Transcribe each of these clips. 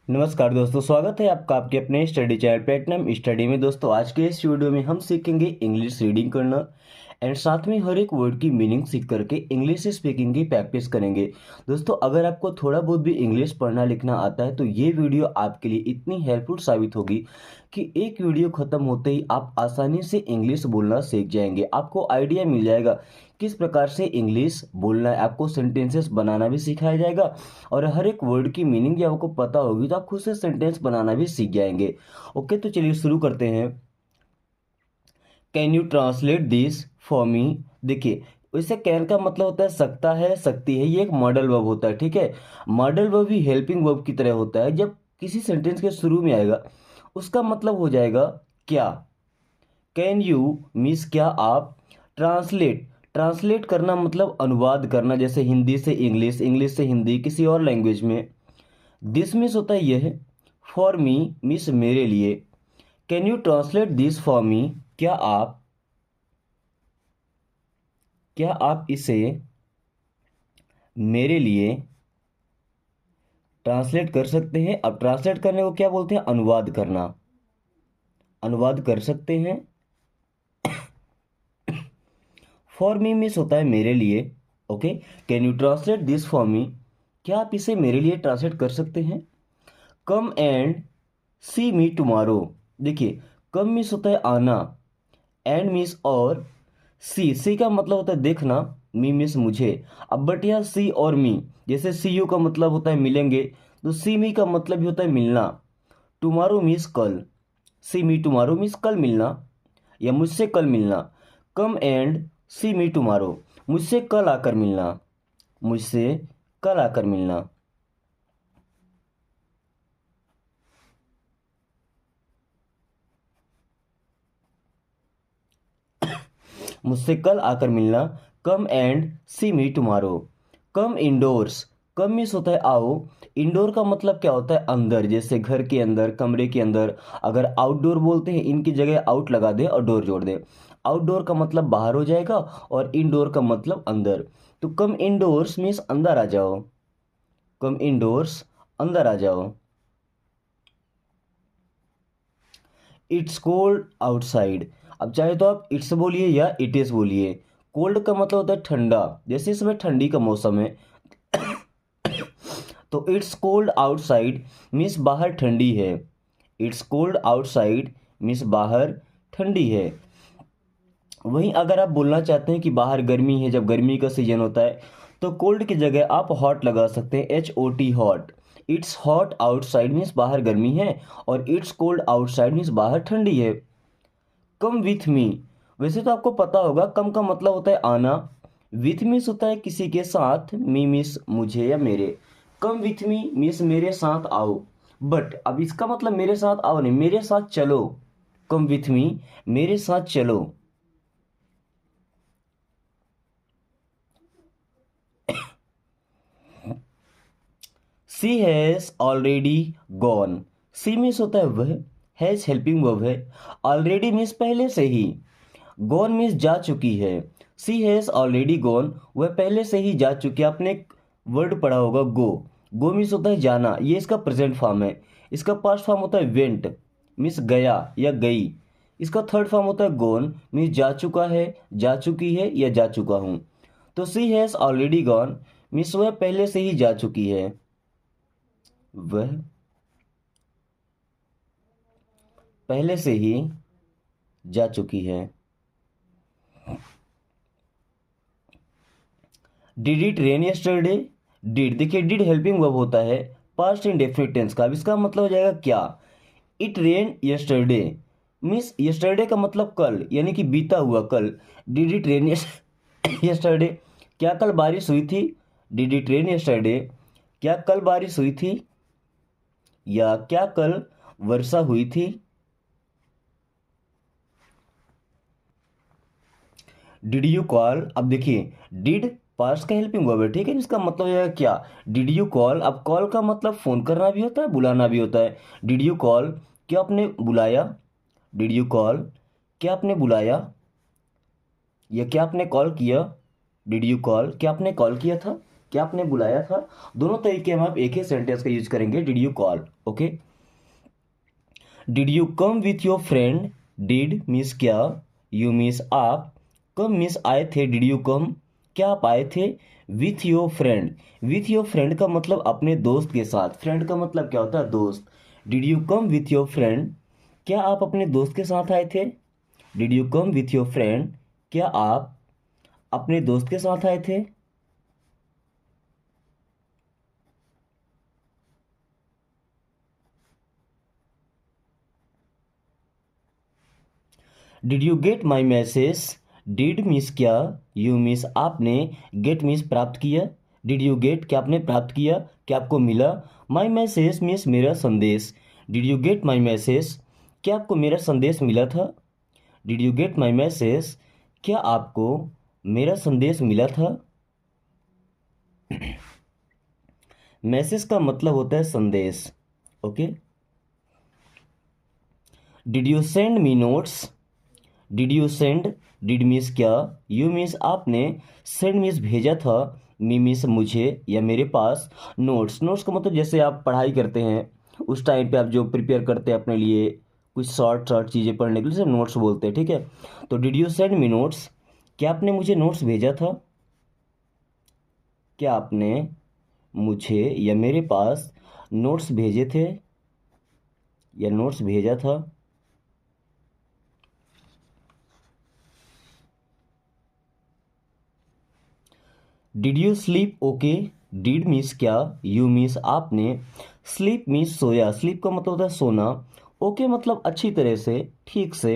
नमस्कार दोस्तों, स्वागत है आपका आपके अपने स्टडी चैनल प्लेटिनम स्टडी में। दोस्तों आज के इस वीडियो में हम सीखेंगे इंग्लिश रीडिंग करना एंड साथ में हर एक वर्ड की मीनिंग सीख करके इंग्लिश स्पीकिंग की प्रैक्टिस करेंगे। दोस्तों अगर आपको थोड़ा बहुत भी इंग्लिश पढ़ना लिखना आता है तो ये वीडियो आपके लिए इतनी हेल्पफुल साबित होगी कि एक वीडियो ख़त्म होते ही आप आसानी से इंग्लिश बोलना सीख जाएंगे। आपको आइडिया मिल जाएगा किस प्रकार से इंग्लिश बोलना है, आपको सेंटेंसेस बनाना भी सिखाया जाएगा और हर एक वर्ड की मीनिंग जब आपको पता होगी तो आप खुद से सेंटेंस बनाना भी सीख जाएंगे। ओके, तो चलिए शुरू करते हैं। Can you translate this for मी। देखिए, वैसे कैन का मतलब होता है सकता है, सकती है। ये एक मॉडल वर्ब होता है, ठीक है। मॉडल वर्ब भी हेल्पिंग वर्ब की तरह होता है। जब किसी सेंटेंस के शुरू में आएगा उसका मतलब हो जाएगा क्या। कैन यू मीन्स क्या आप। ट्रांसलेट, ट्रांसलेट करना मतलब अनुवाद करना, जैसे हिंदी से इंग्लिश, इंग्लिश से हिंदी, किसी और लैंग्वेज में। दिस मीन्स होता है यह। फॉर मी मीन्स मेरे लिए। Can you translate this for me, क्या आप इसे मेरे लिए ट्रांसलेट कर सकते हैं। अब ट्रांसलेट करने को क्या बोलते हैं, अनुवाद करना। अनुवाद कर सकते हैं। फॉर मी मीन्स होता है मेरे लिए। Okay, can you translate this for me, क्या आप इसे मेरे लिए ट्रांसलेट कर सकते हैं। Come and see me tomorrow. देखिए, कम मीन्स होता है आना, एंड मीन्स और, सी का मतलब होता है देखना, मी मीन्स मुझे। अब बट यहाँ सी और मी, जैसे सी यू का मतलब होता है मिलेंगे तो सी मी का मतलब भी होता है मिलना। टुमारो मीन्स कल, सी मी टुमारो मीन्स कल मिलना या मुझसे कल मिलना। Come and see me tomorrow, मुझसे कल आकर मिलना, मुझसे कल आकर मिलना। मुझसे कल आकर मिलना। Come and see me tomorrow. Come indoors, come means होता है आओ। इंडोर का मतलब क्या होता है अंदर, जैसे घर के अंदर, कमरे के अंदर। अगर आउटडोर बोलते हैं इनकी जगह आउट लगा दे और डोर जोड़ दे। आउटडोर का मतलब बाहर हो जाएगा और इंडोर का मतलब अंदर। तो कम इंडोर्स मीन्स अंदर आ जाओ। कम इंडोर्स, अंदर आ जाओ। It's cold outside. अब चाहे तो आप इट्स बोलिए या इट इज बोलिए। कोल्ड का मतलब होता है ठंडा, जैसे इस समय ठंडी का मौसम है तो इट्स कोल्ड आउटसाइड मीन्स बाहर ठंडी है। इट्स कोल्ड आउटसाइड मीन्स बाहर ठंडी है। वहीं अगर आप बोलना चाहते हैं कि बाहर गर्मी है, जब गर्मी का सीजन होता है तो कोल्ड की जगह आप हॉट लगा सकते हैं, HOT hot. It's hot outside means बाहर गर्मी है और इट्स कोल्ड आउटसाइड मीन्स बाहर ठंडी है। कम विथ मी, वैसे तो आपको पता होगा कम का मतलब होता है आना। विथ मीन्स होता है किसी के साथ, मी मीन्स मुझे या मेरे। कम विथ मी मीन्स मेरे साथ आओ। बट अब इसका मतलब मेरे साथ आओ नहीं, मेरे साथ चलो। कम विथ मी, मेरे साथ चलो। She has already gone. She means होता है वह, हैज हेल्पिंग वर्ब है। ऑलरेडी मीन्स पहले से ही, गॉन मीन्स जा चुकी है। सी हैज ऑलरेडी गॉन, वह पहले से ही जा चुकी है। आपने एक वर्ड पढ़ा होगा गो। गो मीन्स होता है जाना, ये इसका प्रेजेंट फॉर्म है। इसका पास्ट फॉर्म होता है वेंट मीन्स गया या गई। इसका थर्ड फॉर्म होता है गॉन मीन्स जा चुका है, जा चुकी है या जा चुका हूँ। तो सी हैज ऑलरेडी गॉन मीन्स वह पहले से ही जा चुकी है। वह पहले से ही जा चुकी है। Did it rain yesterday. Did, देखिए डिड हेल्पिंग वर्ब होता है पास्ट इंडेफिनिट टेंस का। अब इसका मतलब हो जाएगा क्या। It rain yesterday means yesterday का मतलब कल, यानी कि बीता हुआ कल। डिड इट रेन यस्टरडे, क्या कल बारिश हुई थी। डिड इट रेन यस्टरडे, क्या कल बारिश हुई थी या क्या कल वर्षा हुई थी। डिड यू कॉल, अब देखिए डिड पास्ट का हेल्पिंग वर्ब है, ठीक है। इसका मतलब है क्या, डिड यू कॉल। अब कॉल का मतलब फोन करना भी होता है, बुलाना भी होता है। डिड यू कॉल, क्या आपने बुलाया। डिड यू कॉल, क्या आपने बुलाया या क्या आपने कॉल किया। डिड यू कॉल, क्या आपने कॉल किया था, क्या आपने बुलाया था। दोनों तरीके में आप एक ही सेंटेंस का यूज करेंगे, did you call. Okay, did you come with your friend, did means क्या, यू मीन्स आप, कम मीन्स आए थे, डिड यू कम क्या आप आए थे, with your friend, with your friend का मतलब अपने दोस्त के साथ, फ्रेंड का मतलब क्या होता है दोस्त। Did you come with your friend, क्या आप अपने दोस्त के साथ आए थे। Did you come with your friend, क्या आप अपने दोस्त के साथ आए थे। Did you get my message, did means क्या, यू मीन्स आपने, गेट मीन्स प्राप्त किया। डिड यू गेट क्या आपने प्राप्त किया, क्या आपको मिला। माई मैसेज मीन्स मेरा संदेश। Did you get my message, क्या आपको मेरा संदेश मिला था। Did you get my message, क्या आपको मेरा संदेश मिला था। मैसेज का मतलब होता है संदेश। Okay, did you send me notes, did you send, did means क्या, यू मीन्स आपने, सेंड मीन्स भेजा था, मी मीन्स मुझे या मेरे पास, नोट्स, नोट्स का मतलब जैसे आप पढ़ाई करते हैं उस टाइम पे आप जो प्रिपेयर करते हैं अपने लिए कुछ शॉर्ट शॉर्ट चीज़ें पढ़ने के लिए, सब नोट्स बोलते हैं। ठीक है, तो did you send me notes, क्या आपने मुझे नोट्स भेजा था, क्या आपने मुझे या मेरे पास नोट्स भेजे थे या नोट्स भेजा था। Did you sleep okay, did means क्या, यू मीन्स आपने, स्लीप मीन्स सोया, स्लीप का मतलब होता है सोना, ओके मतलब अच्छी तरह से, ठीक से।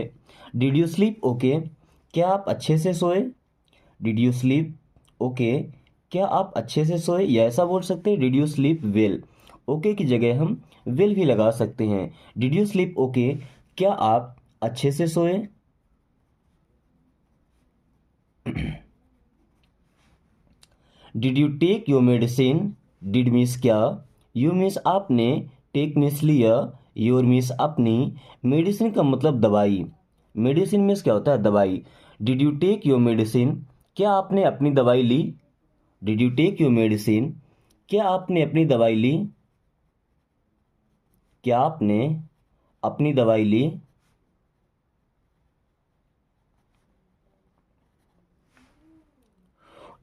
डिड यू स्लीप ओके, क्या आप अच्छे से सोए। डिड यू स्लीप ओके, क्या आप अच्छे से सोए, या ऐसा बोल सकते हैं did you sleep well, okay की जगह हम वेल भी लगा सकते हैं। डिड यू स्लीप ओके, क्या आप अच्छे से सोए। Did you take your medicine, did means क्या, यू मीन्स आपने, टेक मीन्स लिया, योर मीन्स अपनी, मेडिसिन का मतलब दवाई, मेडिसिन मीन्स क्या होता है दवाई। Did you take your medicine, क्या आपने अपनी दवाई ली। Did you take your medicine, क्या आपने अपनी दवाई ली, क्या आपने अपनी दवाई ली।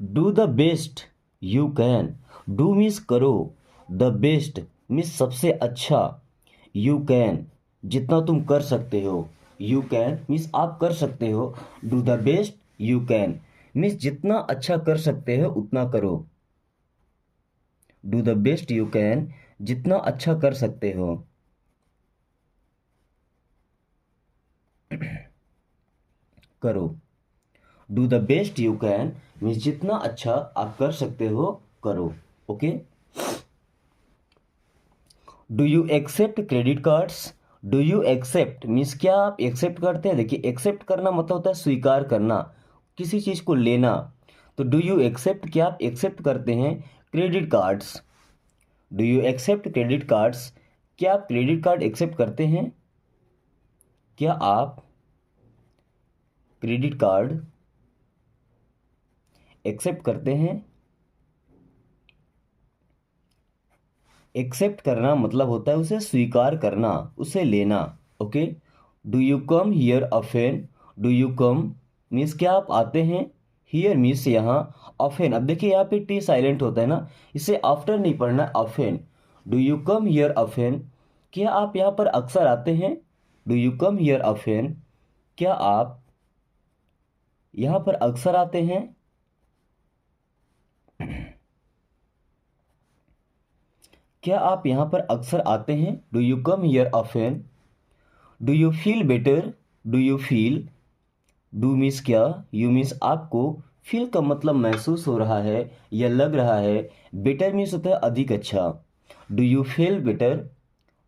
Do the best you can, do means करो, द बेस्ट मीन्स सबसे अच्छा, यू कैन जितना तुम कर सकते हो, यू कैन मीन्स आप कर सकते हो, do the best you can means जितना अच्छा कर सकते हो उतना करो। Do the best you can, जितना अच्छा कर सकते हो। करो, do the best you can means जितना अच्छा आप कर सकते हो करो। Okay, do you accept credit cards, do you accept means क्या आप एक्सेप्ट करते हैं। देखिए एक्सेप्ट करना मतलब होता है स्वीकार करना, किसी चीज़ को लेना। तो डू यू एक्सेप्ट, क्या आप एक्सेप्ट करते हैं credit cards. Do you accept credit cards, क्या आप क्रेडिट कार्ड एक्सेप्ट करते हैं, क्या आप क्रेडिट कार्ड एक्सेप्ट करते हैं। एक्सेप्ट करना मतलब होता है उसे स्वीकार करना, उसे लेना। Okay, do you come here often, do you come means क्या आप आते हैं, हियर मीन्स यहाँ, ऑफेन अब देखिए यहाँ पे टी साइलेंट होता है ना, इसे आफ्टर नहीं पढ़ना, often. Do you come here often, क्या आप यहाँ पर अक्सर आते हैं। Do you come here often, क्या आप यहाँ पर अक्सर आते हैं। क्या आप यहाँ पर अक्सर आते हैं, do you come here often. Do you feel better, do you feel, do means क्या, यू मीन्स आपको, फील का मतलब महसूस हो रहा है या लग रहा है, बेटर मीन्स होता है अधिक अच्छा। Do you feel better,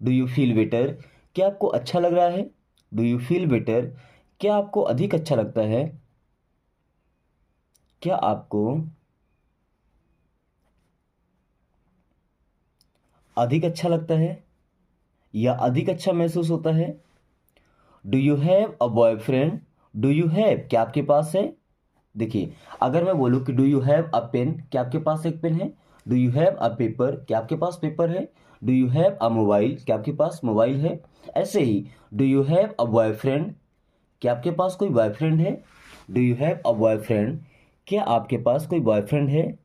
do you feel better, क्या आपको अच्छा लग रहा है। डू यू फील बेटर, क्या आपको अधिक अच्छा लगता है, क्या आपको अधिक अच्छा लगता है या अधिक अच्छा महसूस होता है। Do you have a boyfriend, do you have क्या आपके पास है। देखिए अगर मैं बोलूँ कि do you have a pen, क्या आपके पास एक पेन है, do you have a paper, क्या आपके पास पेपर है? Do you have a mobile, क्या आपके पास मोबाइल है? ऐसे ही do you have a boyfriend, क्या आपके पास कोई बॉयफ्रेंड है? Do you have a boyfriend, क्या आपके पास कोई बॉयफ्रेंड है?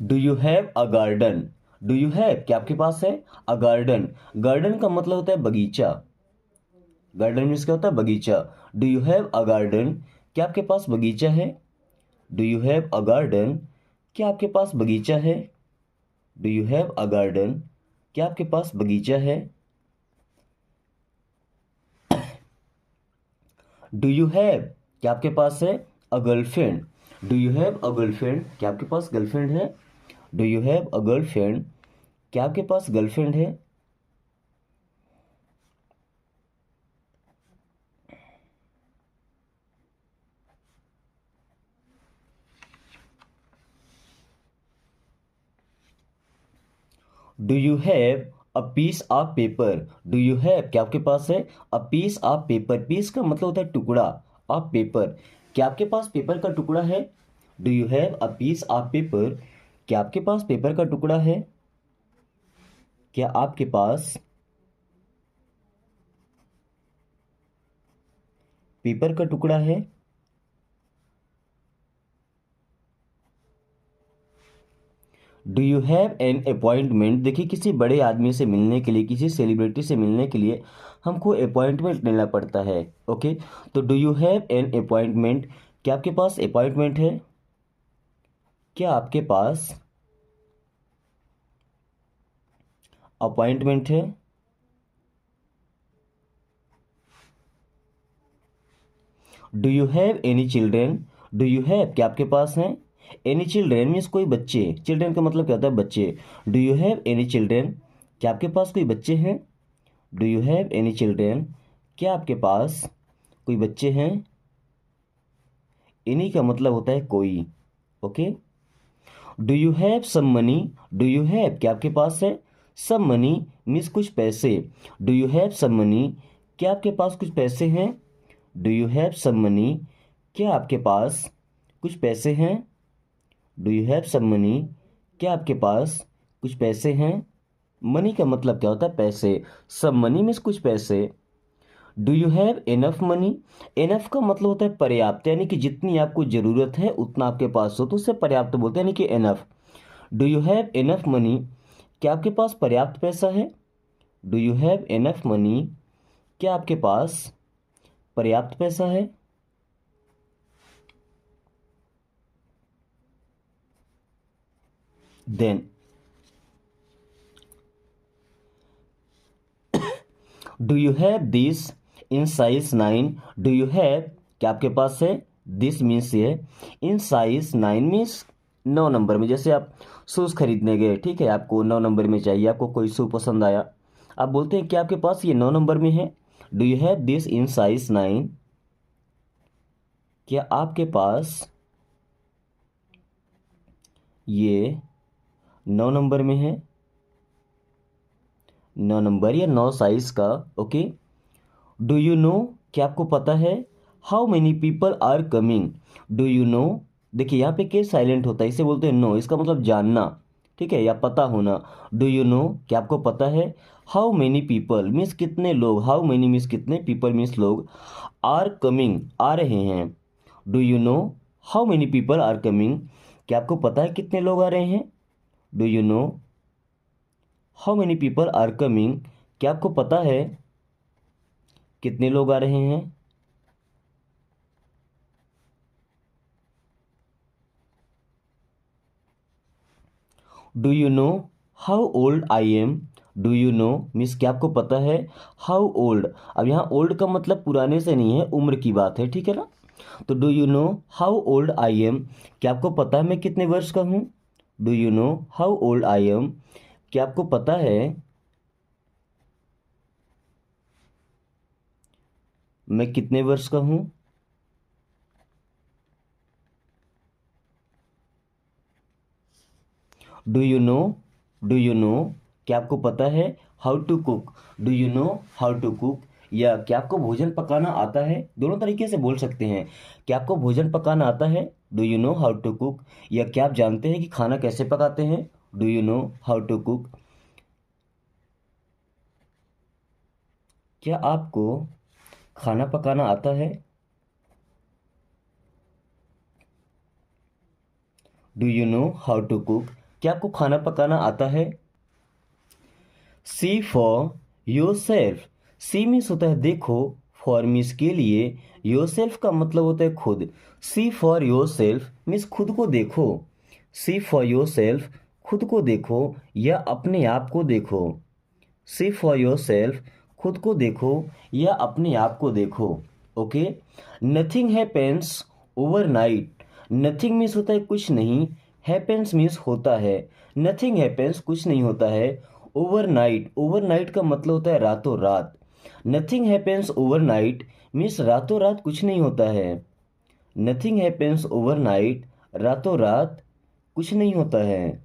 Do you have a garden, do you have, क्या आपके पास है? अ गार्डन, गार्डन का मतलब होता है बगीचा। गार्डन मीन्स क्या होता है? बगीचा। Do you have a garden, क्या आपके पास बगीचा है? Do you have a garden, क्या आपके पास बगीचा है? Do you have a garden, क्या आपके पास बगीचा है? डू यू हैव, क्या आपके पास है? A girlfriend, do you have a girlfriend, क्या आपके पास गर्लफ्रेंड है? Do you have a girlfriend, क्या आपके पास गर्लफ्रेंड है? Do you have a piece of paper, do you have, क्या आपके पास है? A piece of paper, piece का मतलब होता है टुकड़ा, ऑफ पेपर, क्या आपके पास पेपर का टुकड़ा है? Do you have a piece of paper, क्या आपके पास पेपर का टुकड़ा है? क्या आपके पास पेपर का टुकड़ा है? Do you have an appointment, देखिए किसी बड़े आदमी से मिलने के लिए, किसी सेलिब्रिटी से मिलने के लिए हमको अपॉइंटमेंट लेना पड़ता है। ओके, तो do you have an appointment, क्या आपके पास अपॉइंटमेंट है? क्या आपके पास अपॉइंटमेंट है? Do you have any children, do you have, क्या आपके पास हैं? एनी चिल्ड्रेन मीन्स कोई बच्चे, चिल्ड्रेन का मतलब क्या होता है? बच्चे। Do you have any children, क्या आपके पास कोई बच्चे हैं? Do you have any children, क्या आपके पास कोई बच्चे हैं? एनी का मतलब होता है कोई। Okay, do you have some money, do you have, क्या आपके पास है? सम मनी मीन्स कुछ पैसे। Do you have some money, क्या आपके पास कुछ पैसे हैं? Do you have some money, क्या आपके पास कुछ पैसे हैं? Do you have some money, क्या आपके पास कुछ पैसे हैं? मनी का मतलब क्या होता है? पैसे। सम मनी मीन्स कुछ पैसे। Do you have enough money, enough का मतलब होता है पर्याप्त, यानी कि जितनी आपको जरूरत है उतना आपके पास हो तो उससे पर्याप्त बोलते हैं, यानी कि enough. Do you have enough money, क्या आपके पास पर्याप्त पैसा है? Do you have enough money, क्या आपके पास पर्याप्त पैसा है? Then do you have this in size 9, do you have, क्या आपके पास है? दिस मीन्स ये, इन साइज 9 मीन्स 9 नंबर में। जैसे आप शूज़ खरीदने गए, ठीक है, आपको 9 नंबर में चाहिए, आपको कोई शू पसंद आया, आप बोलते हैं कि आपके पास ये 9 नंबर में है। Do you have this in size 9, क्या आपके पास ये 9 नंबर में है? 9 नंबर या 9 साइज का। ओके, डू यू नो, क्या आपको पता है? How many people are coming, do you know, देखिए यहाँ पे के साइलेंट होता है, इसे बोलते हैं नो, इसका मतलब जानना, ठीक है, या पता होना। डू यू नो, क्या आपको पता है? हाउ मेनी पीपल मीन्स कितने लोग, हाउ मेनी मीन्स कितने, पीपल मीन्स लोग, आर कमिंग आ रहे हैं। Do you know how many people are coming, क्या आपको पता है कितने लोग आ रहे हैं? Do you know how many people are coming, क्या आपको पता है कितने लोग आ रहे हैं? Do you know how old I am, do you know means क्या आपको पता है? हाउ ओल्ड, अब यहाँ ओल्ड का मतलब पुराने से नहीं है, उम्र की बात है, ठीक है ना। तो do you know how old I am, क्या आपको पता है मैं कितने वर्ष का हूँ? Do you know how old I am, क्या आपको पता है मैं कितने वर्ष का हूँ? Do you know, do you know, क्या आपको पता है? How to cook, do you know how to cook? या क्या आपको भोजन पकाना आता है? दोनों तरीके से बोल सकते हैं। क्या आपको भोजन पकाना आता है? Do you know how to cook? या क्या आप जानते हैं कि खाना कैसे पकाते हैं? Do you know how to cook? क्या आपको खाना पकाना आता है? Do you know how to cook? क्या आपको खाना पकाना आता है? See for yourself, see means होता है देखो, फॉर मीन्स के लिए, योर सेल्फ का मतलब होता है खुद। सी फॉर योर सेल्फ मीन्स खुद को देखो। सी फॉर योर सेल्फ, खुद को देखो या अपने आप को देखो। सी फॉर योर सेल्फ, खुद को देखो या अपने आप को देखो। Okay. Nothing happens overnight, nothing means होता है कुछ नहीं, हैपेंस मीन्स होता है। नथिंग हैपेंस कुछ नहीं होता है। ओवरनाइट, ओवरनाइट का मतलब होता है रातों रात। नथिंग हैपेंस ओवरनाइट मीन्स रातों रात कुछ नहीं होता है। नथिंग हैपेंस ओवरनाइट, रातों रात कुछ नहीं होता है।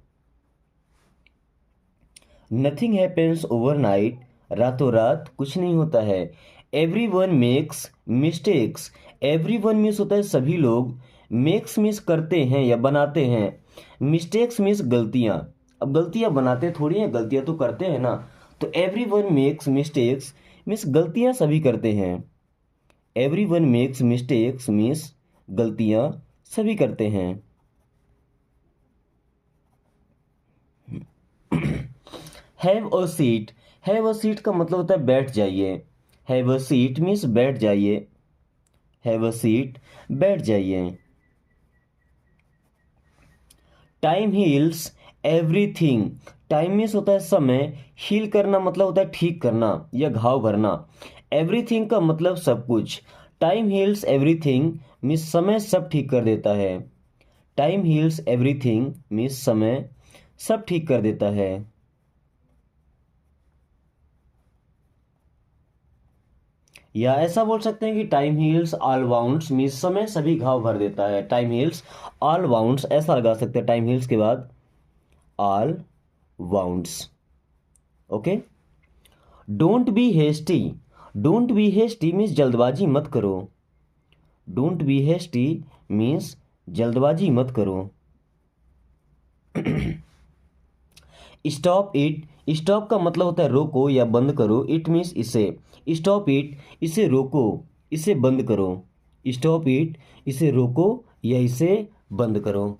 नथिंग हैपेंस ओवरनाइट, रातों रात कुछ नहीं होता है। Every one makes mistakes, every one means होता है सभी लोग, मेक्स मीन्स करते हैं या बनाते हैं, मिस्टेक्स मीन्स गलतियाँ। अब गलतियाँ बनाते थोड़ी हैं, गलतियाँ तो करते हैं ना। तो every one makes mistakes means गलतियाँ सभी करते हैं। Every one makes mistakes means गलतियाँ सभी करते हैं। Have a seat, have a seat का मतलब होता है बैठ जाइए। हैव अ सीट मीन्स बैठ जाइए। हैव अ सीट, बैठ जाइए। Time heals everything, time means होता है समय, हील करना मतलब होता है ठीक करना या घाव भरना। एवरीथिंग का मतलब सब कुछ। टाइम हील्स एवरीथिंग मीन्स समय सब ठीक कर देता है। टाइम हील्स एवरीथिंग मीन्स समय सब ठीक कर देता है। या ऐसा बोल सकते हैं कि time heals all wounds means समय सभी घाव भर देता है। टाइम हील्स ऑल वाउंड्स ऐसा लगा सकते हैं टाइम हील्स के बाद all wounds. Okay. Don't be hasty, don't be hasty means जल्दबाजी मत करो। डोंट बी हेस्टी मीन्स जल्दबाजी मत करो। स्टॉप इट, स्टॉप का मतलब होता है रोको या बंद करो। इट मीन्स इसे, स्टॉप इट इसे रोको, इसे बंद करो। स्टॉप इट इसे रोको या इसे बंद करो।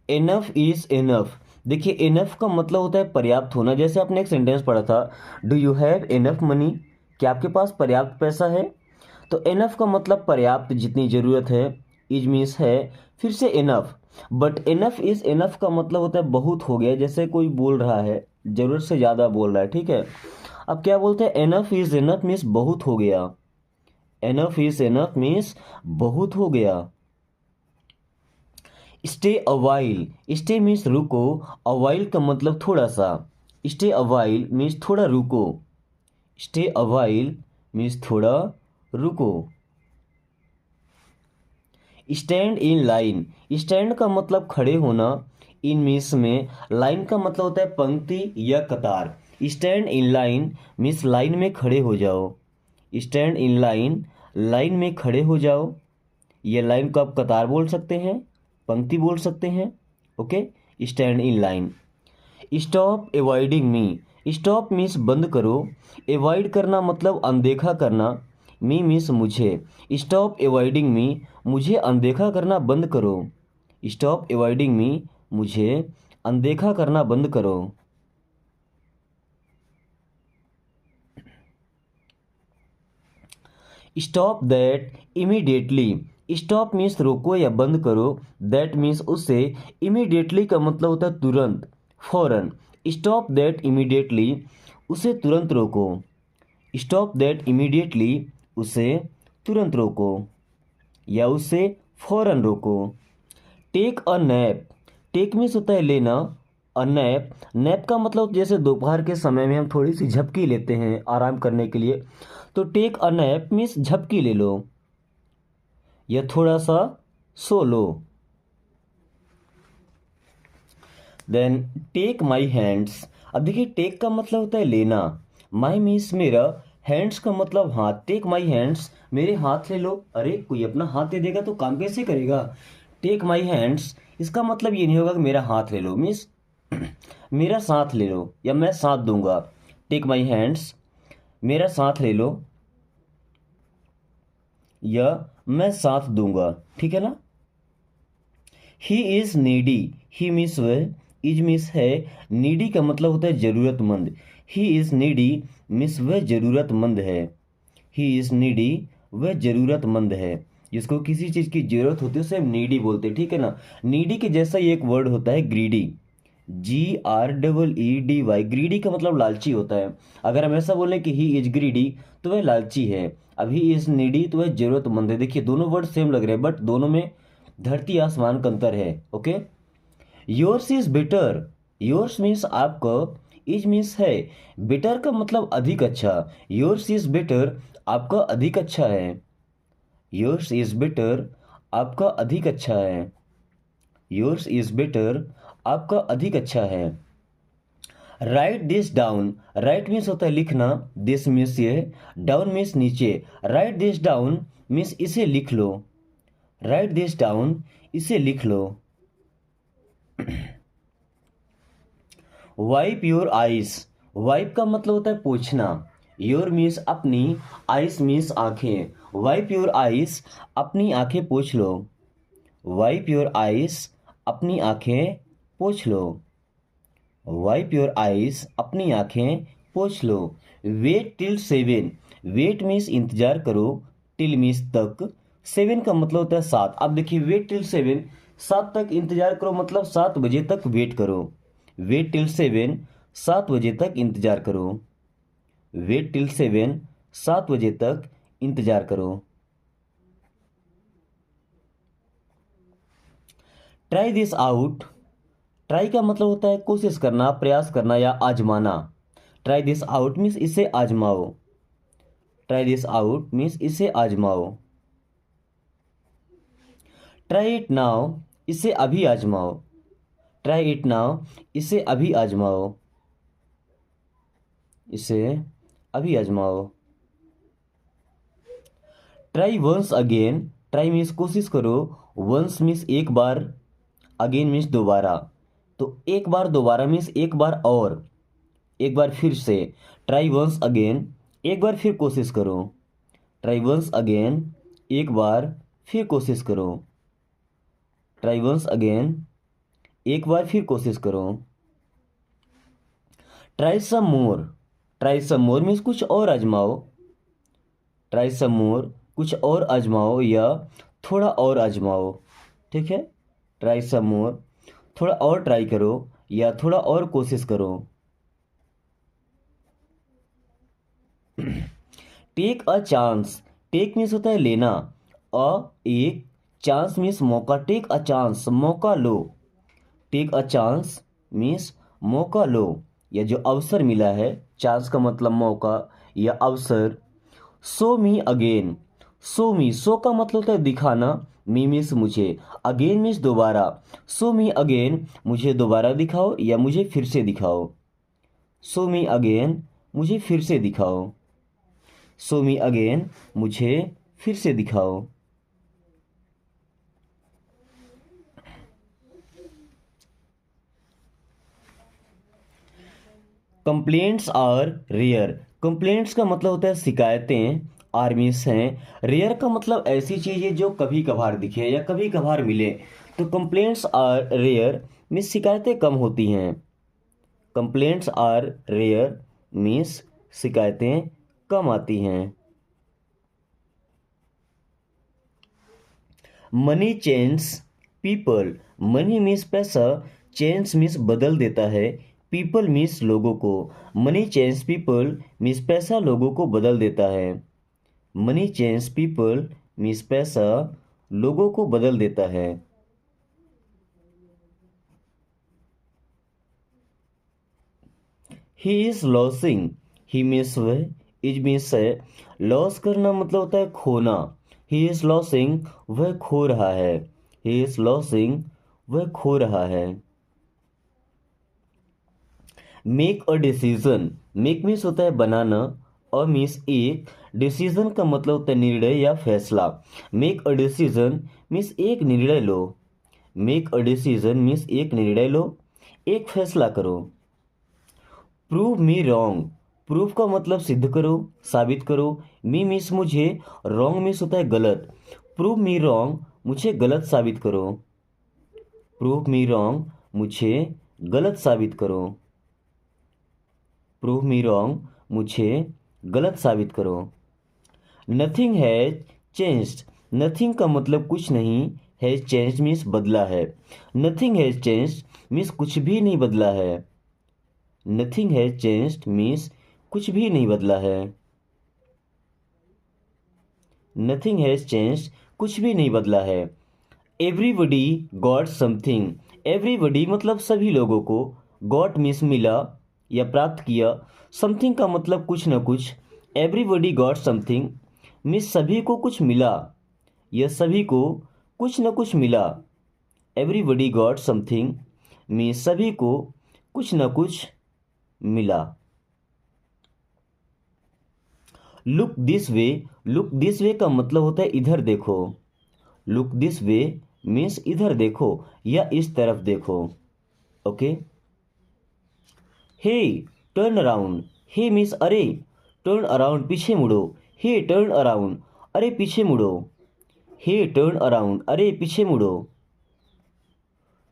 इनफ इज इनफ, देखिए इनफ का मतलब होता है पर्याप्त होना। जैसे आपने एक सेंटेंस पढ़ा था, do you have enough money, क्या आपके पास पर्याप्त पैसा है? तो इनफ का मतलब पर्याप्त, जितनी ज़रूरत है। इज मीन्स है, फिर से enough. But enough is enough का मतलब होता है बहुत हो गया, जैसे कोई बोल रहा है ज़रूरत से ज़्यादा बोल रहा है, ठीक है। अब क्या बोलते हैं, इनफ इज इनफ मीन्स बहुत हो गया। इनफ इज इनफ मीन्स बहुत हो गया। स्टे अवाइल, स्टे मीन्स रुको, अवाइल का मतलब थोड़ा सा। स्टे अवाइल मीन्स थोड़ा रुको। स्टे अवाइल मीन्स थोड़ा रुको। स्टैंड इन लाइन, स्टैंड का मतलब खड़े होना, इन मीन्स में, लाइन का मतलब होता है पंक्ति या कतार। Stand in line means line में खड़े हो जाओ। स्टैंड इन लाइन, लाइन में खड़े हो जाओ। ये लाइन को आप कतार बोल सकते हैं, पंक्ति बोल सकते हैं। Okay. Stand in line. Stop avoiding me, stop means बंद करो, अवॉइड करना मतलब अनदेखा करना, मी मीन्स मुझे। स्टॉप अवॉइडिंग मी, मुझे अनदेखा करना बंद करो। स्टॉप अवॉइडिंग मी, मुझे अनदेखा करना बंद करो। Stop that immediately, stop means रोको या बंद करो, दैट मीन्स उससे, इमीडिएटली का मतलब होता है तुरंत, फौरन। स्टॉप दैट इमीडिएटली, उसे तुरंत रोको। स्टॉप दैट इमीडिएटली, उसे तुरंत रोको या उसे फौरन रोको। Take a nap, take means होता है लेना, अ नैप, नैप का मतलब जैसे दोपहर के समय में हम थोड़ी सी झपकी लेते हैं आराम करने के लिए, तो टेक अ नैप मीन्स झपकी ले लो या थोड़ा सा सो लो। Then take my hands. अब देखिए टेक का मतलब होता है लेना, माई मीन्स मेरा, हैंड्स का मतलब हाथ। टेक माई हैंड्स, मेरे हाथ ले लो। अरे कोई अपना हाथ दे देगा तो काम कैसे करेगा। टेक माई हैंड्स इसका मतलब ये नहीं होगा कि मेरा हाथ ले लो, मीन्स मेरा साथ ले लो या मैं साथ दूंगा। टेक माई हैंड्स मेरा साथ ले लो या मैं साथ दूंगा, ठीक है ना। He is needy, he means वह, इज मीन्स है, नीडी का मतलब होता है जरूरतमंद। ही इज नीडी मीन्स वह जरूरतमंद है। ही इज नीडी वह जरूरतमंद है। जिसको किसी चीज की जरूरत होती है उसे हम नीडी बोलते हैं, ठीक है ना। नीडी के जैसा ही एक वर्ड होता है ग्रीडी, GREEDY। ग्रीडी का मतलब लालची होता है। अगर हम ऐसा बोलें कि ही इज ग्रीडी तो वह लालची है। अब ही इज नीडी तो वह जरूरतमंद है। देखिए दोनों वर्ड सेम लग रहे हैं बट दोनों में धरती आसमान का अंतर है। Okay, yours is better, yours means आपका, इज मीन्स है, बेटर का मतलब अधिक अच्छा। योर्स इज बेटर आपका अधिक अच्छा है। योर्स इज बेटर आपका अधिक अच्छा है। योर्स इज बेटर आपका अधिक अच्छा है। Right this down, right means होता है लिखना, दिस मीन्स ये, डाउन मीन्स नीचे। राइट दिस डाउन मीन्स इसे लिख लो। राइट दिस डाउन इसे लिख लो। वाइप योर आइज, वाइप का मतलब होता है पोंछना। योर मीन्स अपनी, आइस मीन्स आंखें। वाइप योर आइज अपनी आंखें पोंछ लो। वाइप योर आइज अपनी आंखें पोंछ लो। वाइप योर आइज अपनी आंखें पोंछ लो। वेट टिल 7, वेट मीन्स इंतजार करो, टिल मीन्स तक, 7 का मतलब होता है 7। अब देखिए वेट टिल 7, 7 तक इंतजार करो मतलब 7 बजे तक वेट करो। वेट टिल 7, 7 बजे तक इंतजार करो। वेट टिल 7, 7 बजे तक इंतजार करो। ट्राई दिस आउट, ट्राई का मतलब होता है कोशिश करना, प्रयास करना या आजमाना। ट्राई दिस आउट मीन्स इसे आजमाओ। ट्राई दिस आउट मीन्स इसे आजमाओ। ट्राई इट नाउ इसे अभी आजमाओ। ट्राई इट नाउ इसे अभी आजमाओ। इसे अभी आजमाओ। Try once again, try means कोशिश करो, वंस मीन्स एक बार, अगेन मीन्स दोबारा। तो एक बार दोबारा मीन्स एक बार और, एक बार फिर से। ट्राई वंस अगेन एक बार फिर कोशिश करो। ट्राई वंस अगेन एक बार फिर कोशिश करो। ट्राई वंस अगेन एक बार फिर कोशिश करो। ट्राई सम मोर, ट्राई सम मोर मीन्स कुछ और आजमाओ। ट्राई सम मोर कुछ और आजमाओ या थोड़ा और आजमाओ, ठीक है। ट्राई सम मोर थोड़ा और ट्राई करो या थोड़ा और कोशिश करो। Take a chance, take means होता है लेना, एक, चांस मीन्स मौका। टेक अ चांस मौका लो। टेक अ चांस मीन्स मौका लो या जो अवसर मिला है, चांस का मतलब मौका या अवसर। सो मी अगेन, सो मी, सो का मतलब होता है दिखाना, मी मीन्स मुझे, अगेन मीन्स दोबारा। सो मी अगेन मुझे दोबारा दिखाओ या मुझे फिर से दिखाओ। सो मी अगेन मुझे फिर से दिखाओ। सो मी अगेन मुझे फिर से दिखाओ। कंप्लेंट्स आर रेयर, कंप्लेंट्स का मतलब होता है शिकायतें, आर्मीस हैं। रेयर का मतलब ऐसी चीज़ है जो कभी कभार दिखे या कभी कभार मिले। तो कंप्लेंट्स आर रेयर मीन्स शिकायतें कम होती हैं। कंप्लेंट्स आर रेयर मीन्स शिकायतें कम आती हैं। Money change people, money means पैसा, चेंज मीन्स बदल देता है, पीपल मीन्स लोगों को। मनी चेंज पीपल मीन्स पैसा लोगों को बदल देता है। मनी चेंज पीपल मीन्स पैसा लोगों को बदल देता है। He is losing, he means वह, इज मीन्स है, लॉस करना मतलब होता है खोना। ही इज लॉसिंग वह खो रहा है। ही इज लॉसिंग वह खो रहा है। Make a decision, make means होता है बनाना, अ मीन्स एक, डिसीजन का मतलब होता है निर्णय या फैसला। मेक अ डिसीजन मीन्स एक निर्णय लो, मेक अ डिसीजन मीन्स एक निर्णय लो, एक फैसला करो। प्रूव मी रॉन्ग, प्रूव का मतलब सिद्ध करो, साबित करो। मी मीन्स मुझे, रॉन्ग मीन्स होता है गलत। प्रूव मी रॉन्ग, मुझे गलत साबित करो। प्रूव मी रॉन्ग, मुझे गलत साबित करो। प्रूव मी रॉन्ग, मुझे गलत साबित करो। नथिंग हैज चेंज्ड, नथिंग का मतलब कुछ नहीं, हैज चेंज्ड मीन्स बदला है। नथिंग हैज चेंज्ड मीन्स कुछ भी नहीं बदला है। नथिंग हैज चेंज्ड मीन्स कुछ भी नहीं बदला है। नथिंग हैज चेंज्ड, कुछ भी नहीं बदला है। एवरीबडी गॉट समथिंग, एवरीबडी मतलब सभी लोगों को, गॉट मीन्स मिला या प्राप्त किया, समथिंग का मतलब कुछ न कुछ। एवरीबडी गॉट समथिंग मीन्स सभी को कुछ मिला या सभी को कुछ न कुछ मिला। एवरीबडी गॉट समथिंग मीन्स सभी को कुछ न कुछ मिला। Look this way, look this way का मतलब होता है इधर देखो। लुक दिस वे मीन्स इधर देखो या इस तरफ देखो। ओके। हे टर्न अराउंड, हे मीन्स अरे, टर्न अराउंड पीछे मुड़ो। हे टर्न अराउंड, अरे पीछे मुड़ो। हे टर्न अराउंड, अरे पीछे मुड़ो।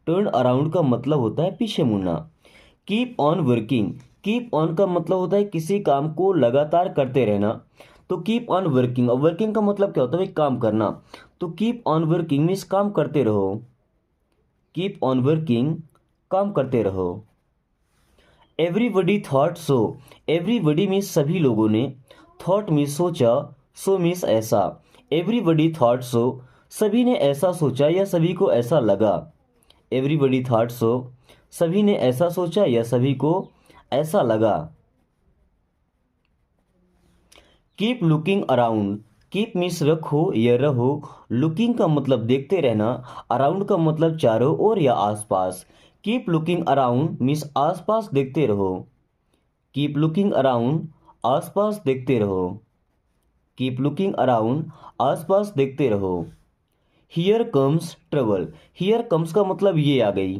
टर्न अराउंड का मतलब होता है पीछे मुड़ना। Keep on working, keep on का मतलब होता है किसी काम को लगातार करते रहना। तो कीप ऑन वर्किंग, और वर्किंग का मतलब क्या होता है भाई, काम करना। तो कीप ऑन वर्किंग मीन्स काम करते रहो। कीप ऑन वर्किंग, काम करते रहो। Everybody thought so, everybody means सभी लोगों ने, थॉट मीन्स सोचा, सो मीन्स ऐसा। एवरीबडी थॉट सो, सभी ने ऐसा सोचा या सभी को ऐसा लगा। एवरीबडी थॉट सो, सभी ने ऐसा सोचा या सभी को ऐसा लगा। Keep looking around, keep means रखो या रहो, लुकिंग का मतलब देखते रहना, अराउंड का मतलब चारों ओर या आसपास। कीप लुकिंग अराउंड मीन्स आसपास देखते रहो। कीप लुकिंग अराउंड, आसपास देखते रहो। कीप लुकिंग अराउंड, आसपास देखते रहो। Here comes trouble, here comes का मतलब ये आ गई,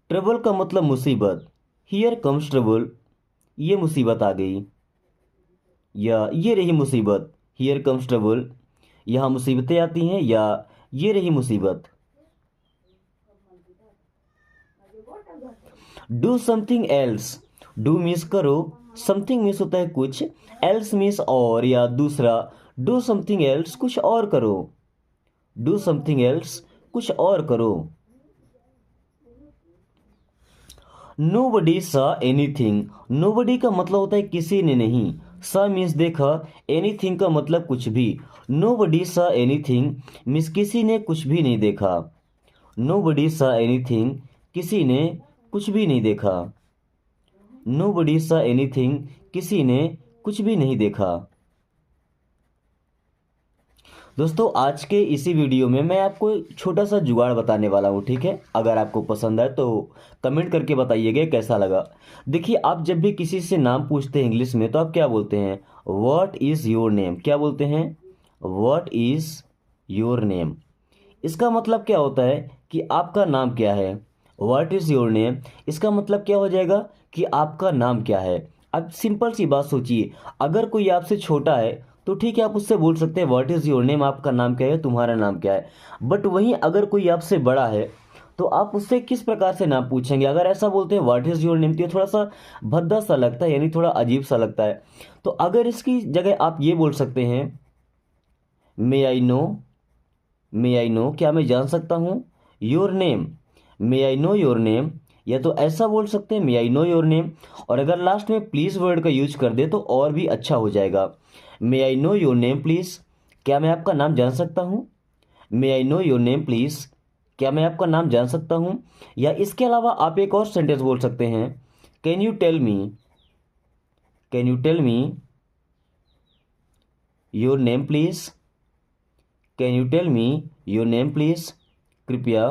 ट्रबल का मतलब मुसीबत। हियर कम्स ट्रबल, ये मुसीबत आ गई या ये रही मुसीबत। हियर कम्स ट्रबल, यहाँ मुसीबतें आती हैं या ये रही मुसीबत। Do something else, do means करो, समथिंग मीन्स होता है कुछ, एल्स मीन्स और या दूसरा। डू समथिंग एल्स, कुछ और करो। डू समथिंग एल्स, कुछ और करो। नोबडी सा एनीथिंग, नोबडी का मतलब होता है किसी ने नहीं, सा मीन्स देखा, एनीथिंग का मतलब कुछ भी। नोबडी सा एनीथिंग मीन्स किसी ने कुछ भी नहीं देखा। नोबडी सा एनीथिंग, किसी ने कुछ भी नहीं देखा। नोबडी सा एनीथिंग, किसी ने कुछ भी नहीं देखा। दोस्तों आज के इसी वीडियो में मैं आपको एक छोटा सा जुगाड़ बताने वाला हूँ, ठीक है। अगर आपको पसंद आए तो कमेंट करके बताइएगा कैसा लगा। देखिए, आप जब भी किसी से नाम पूछते हैं इंग्लिश में तो आप क्या बोलते हैं, व्हाट इज़ योर नेम। क्या बोलते हैं, व्हाट इज़ योर नेम। इसका मतलब क्या होता है कि आपका नाम क्या है। व्हाट इज़ योर नेम, इसका मतलब क्या हो जाएगा कि आपका नाम क्या है। अब सिंपल सी बात सोचिए, अगर कोई आपसे छोटा है तो ठीक है, आप उससे बोल सकते हैं व्हाट इज़ योर नेम, आपका नाम क्या है, तुम्हारा नाम क्या है। बट वहीं अगर कोई आपसे बड़ा है तो आप उससे किस प्रकार से नाम पूछेंगे। अगर ऐसा बोलते हैं व्हाट इज़ योर नेम तो ये थोड़ा सा भद्दा सा लगता है, यानी थोड़ा अजीब सा लगता है। तो अगर इसकी जगह आप ये बोल सकते हैं, मे I no, may I no, क्या मैं जान सकता हूँ, your name, may I know your name. या तो ऐसा बोल सकते हैं, मे आई नो योर नेम। और अगर लास्ट में प्लीज़ वर्ड का यूज कर दे तो और भी अच्छा हो जाएगा। May I know your name please, क्या मैं आपका नाम जान सकता हूँ। May I know your name please, क्या मैं आपका नाम जान सकता हूँ। या इसके अलावा आप एक और सेंटेंस बोल सकते हैं, can you tell me, can you tell me your name please. Can you tell me your name please, कृपया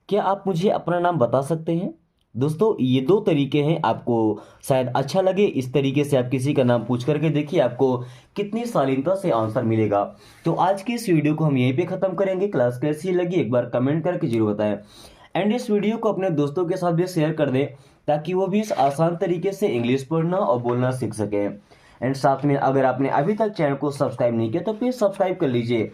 क्या आप मुझे अपना नाम बता सकते हैं। दोस्तों ये दो तरीके हैं, आपको शायद अच्छा लगे। इस तरीके से आप किसी का नाम पूछ करके देखिए आपको कितनी शालीनता से आंसर मिलेगा। तो आज की इस वीडियो को हम यहीं पे ख़त्म करेंगे। क्लास कैसी लगी एक बार कमेंट करके जरूर बताएं, एंड इस वीडियो को अपने दोस्तों के साथ भी शेयर कर दें ताकि वो भी इस आसान तरीके से इंग्लिश पढ़ना और बोलना सीख सकें। एंड साथ में अगर आपने अभी तक चैनल को सब्सक्राइब नहीं किया तो प्लीज़ सब्सक्राइब कर लीजिए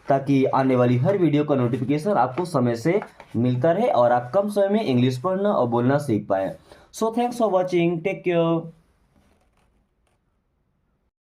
ताकि आने वाली हर वीडियो का नोटिफिकेशन आपको समय से मिलता रहे और आप कम समय में इंग्लिश पढ़ना और बोलना सीख पाएं। So thanks for watching, take care.